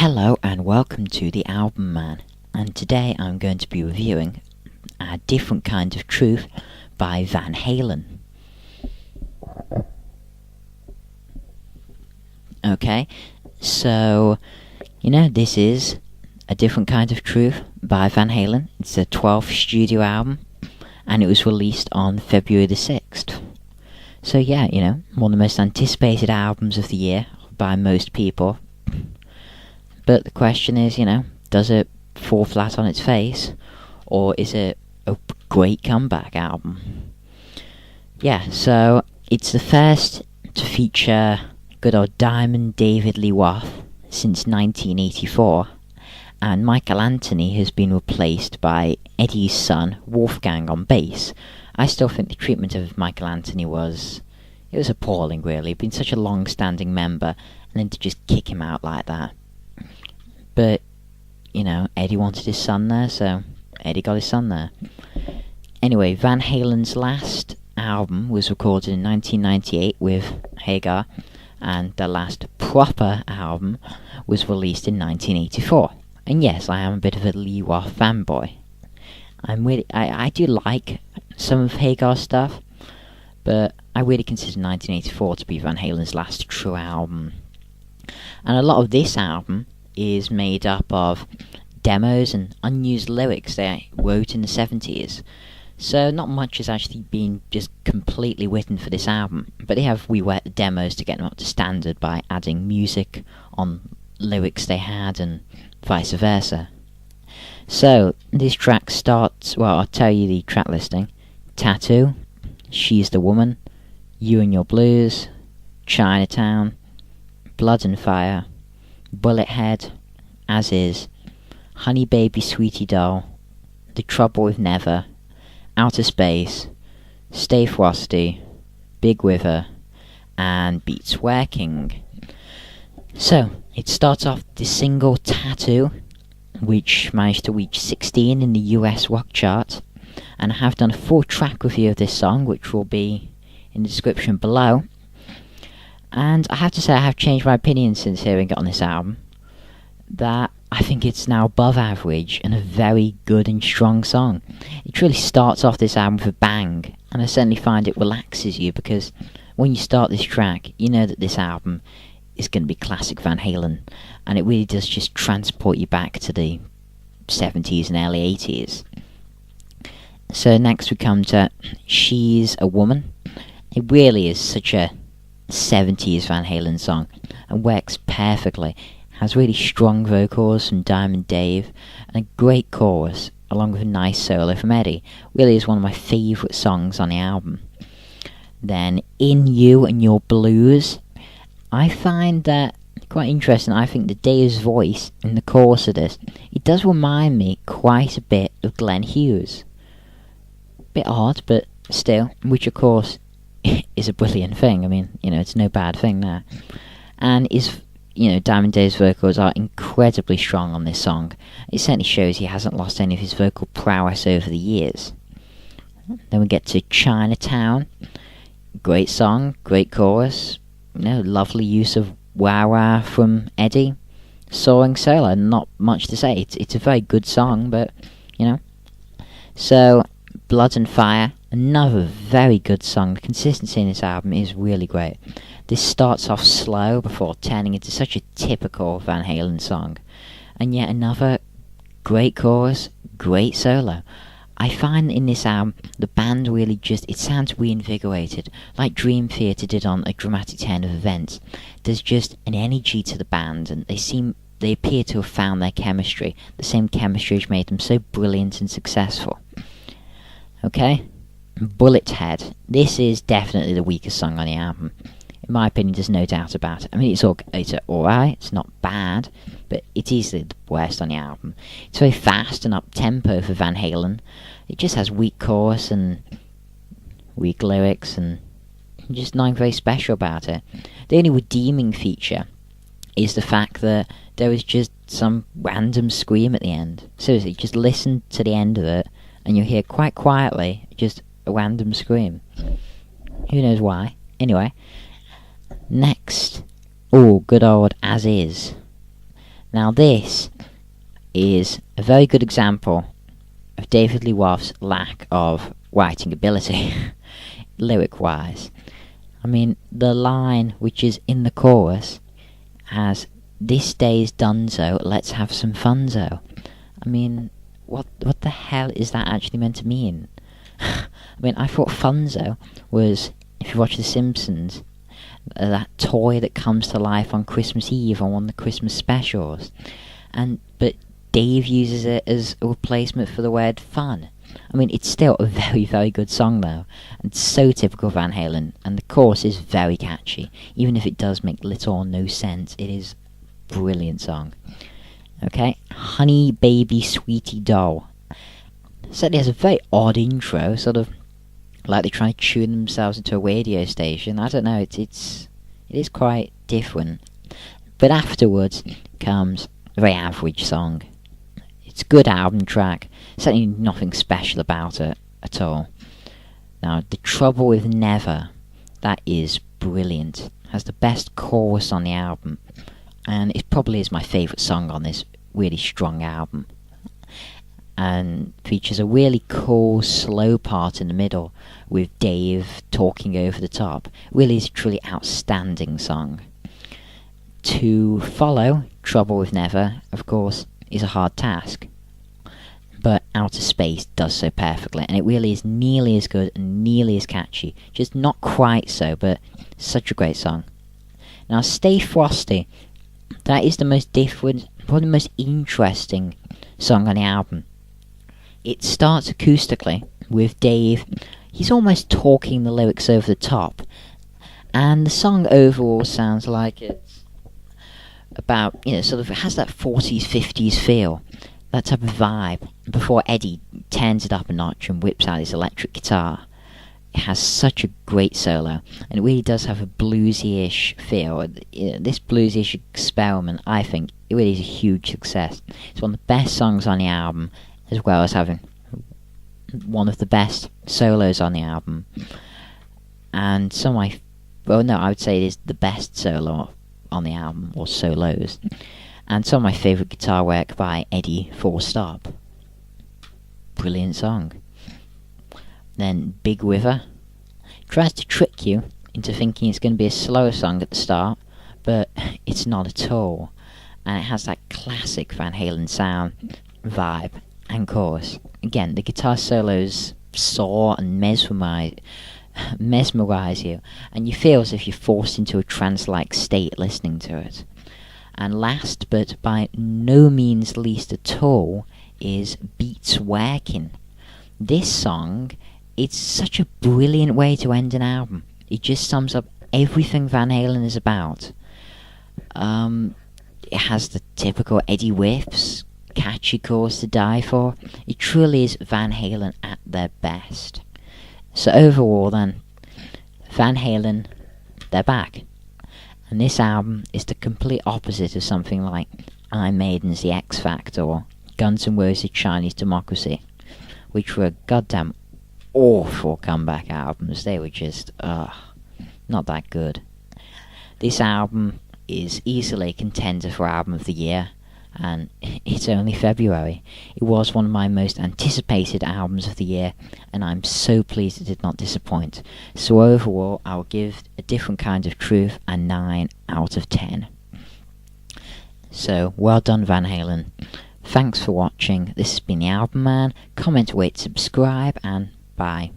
Hello and welcome to the Album Man, and today I'm going to be reviewing A Different Kind of Truth by Van Halen. Okay, so, this is A Different Kind of Truth by Van Halen. It's a 12th studio album, and it was released on February the 6th. So yeah, one of the most anticipated albums of the year by most people. But the question is, does it fall flat on its face, or is it a great comeback album? Yeah, so it's the first to feature good old Diamond David Lee Roth since 1984, and Michael Anthony has been replaced by Eddie's son, Wolfgang, on bass. I still think the treatment of Michael Anthony was appalling, really. He'd been such a long-standing member, and then to just kick him out like that. But, Eddie wanted his son there, so Eddie got his son there. Anyway, Van Halen's last album was recorded in 1998 with Hagar, and the last proper album was released in 1984. And yes, I am a bit of a Lee Roth fanboy. I do like some of Hagar's stuff, but I really consider 1984 to be Van Halen's last true album. And a lot of this album is made up of demos and unused lyrics they wrote in the 70s. So not much has actually been just completely written for this album, but they have reworked the demos to get them up to standard by adding music on lyrics they had and vice versa. So this track starts, I'll tell you the track listing: Tattoo, She's the Woman, You and Your Blues, Chinatown, Blood and Fire, Bullet Head, As Is, Honey Baby Sweetie Doll, The Trouble with Never, Outer Space, Stay Frosty, Big River, and Beats Working. So, it starts off the single Tattoo, which managed to reach 16 in the US rock chart, and I have done a full track review of this song, which will be in the description below. And I have to say I have changed my opinion since hearing it on this album, that I think it's now above average and a very good and strong song. It really starts off this album with a bang, and I certainly find it relaxes you, because when you start this track, you know that this album is going to be classic Van Halen, and it really does just transport you back to the 70s and early 80s. So next we come to She's a Woman. It really is such a 70s Van Halen song, and works perfectly. Has really strong vocals from Diamond Dave, and a great chorus, along with a nice solo from Eddie. Really is one of my favourite songs on the album. Then In You and Your Blues, I find that quite interesting. I think that Dave's voice in the chorus of this, it does remind me quite a bit of Glenn Hughes. Bit odd, but still, which of course is a brilliant thing. I mean, it's no bad thing there. And Diamond Dave's vocals are incredibly strong on this song. It certainly shows he hasn't lost any of his vocal prowess over the years. Then we get to Chinatown. Great song, great chorus, lovely use of wah-wah from Eddie. Soaring solo, not much to say. It's a very good song, but, So, Blood and Fire, another very good song. The consistency in this album is really great. This starts off slow before turning into such a typical Van Halen song. And yet another great chorus, great solo. I find in this album, the band really it sounds reinvigorated, like Dream Theater did on A Dramatic Turn of Events. There's just an energy to the band, and they appear to have found their chemistry. The same chemistry which made them so brilliant and successful. Okay? Bullet Head. This is definitely the weakest song on the album. In my opinion, there's no doubt about it. I mean, it's alright, it's not bad, but it's easily the worst on the album. It's very fast and up-tempo for Van Halen. It just has weak chorus and weak lyrics, and just nothing very special about it. The only redeeming feature is the fact that there is just some random scream at the end. Seriously, just listen to the end of it, and you'll hear quite quietly just a random scream. Who knows why? Anyway, next, good old As Is. Now this is a very good example of David Lee Roth's lack of writing ability, lyric-wise. I mean, the line which is in the chorus has, "This day's donezo, let's have some funzo." I mean, what the hell is that actually meant to mean? I mean, I thought funzo was, if you watch The Simpsons, that toy that comes to life on Christmas Eve on one of the Christmas specials. But Dave uses it as a replacement for the word fun. I mean, it's still a very, very good song though, and so typical Van Halen, and the chorus is very catchy. Even if it does make little or no sense, it is a brilliant song. Okay, Honey Baby Sweetie Doll. Certainly has a very odd intro, sort of like they try to tune themselves into a radio station. I don't know, it is quite different. But afterwards comes a very average song. It's a good album track, certainly nothing special about it at all. Now, The Trouble with Never, that is brilliant. Has the best chorus on the album, and it probably is my favourite song on this really strong album. And features a really cool slow part in the middle with Dave talking over the top. Really is a truly outstanding song. To follow Trouble with Never, of course, is a hard task, but Outer Space does so perfectly, and it really is nearly as good and nearly as catchy. Just not quite so, but such a great song. Now, Stay Frosty, that is the most different, probably the most interesting song on the album. It starts acoustically with Dave. He's almost talking the lyrics over the top, and the song overall sounds like it's about, sort of, it has that 40s, 50s feel, that type of vibe, before Eddie turns it up a notch and whips out his electric guitar. It has such a great solo, and it really does have a bluesy-ish feel. This bluesy-ish experiment, I think, it really is a huge success. It's one of the best songs on the album, as well as having one of the best solos on the album. And I would say it is the best solo on the album, or solos. And some of my favourite guitar work by Eddie, full stop. Brilliant song. Then Big River tries to trick you into thinking it's going to be a slower song at the start, but it's not at all. And it has that classic Van Halen sound, vibe, and chorus. Again, the guitar solos soar and mesmerize you, and you feel as if you're forced into a trance-like state listening to it. And last, but by no means least at all, is Beats Workin'. This song, it's such a brilliant way to end an album. It just sums up everything Van Halen is about. It has the typical Eddie riffs, catchy chords to die for. It truly is Van Halen at their best. So overall then, Van Halen, they're back. And this album is the complete opposite of something like Iron Maiden's The X Factor or Guns N' Roses' Chinese Democracy, which were goddamn awful comeback albums. They were just, not that good. This album is easily a contender for Album of the Year, and it's only February. It was one of my most anticipated albums of the year, and I'm so pleased it did not disappoint. So overall, I'll give A Different Kind of Truth a 9 out of 10. So, well done Van Halen. Thanks for watching. This has been the Album Man. Comment, rate, subscribe, and bye.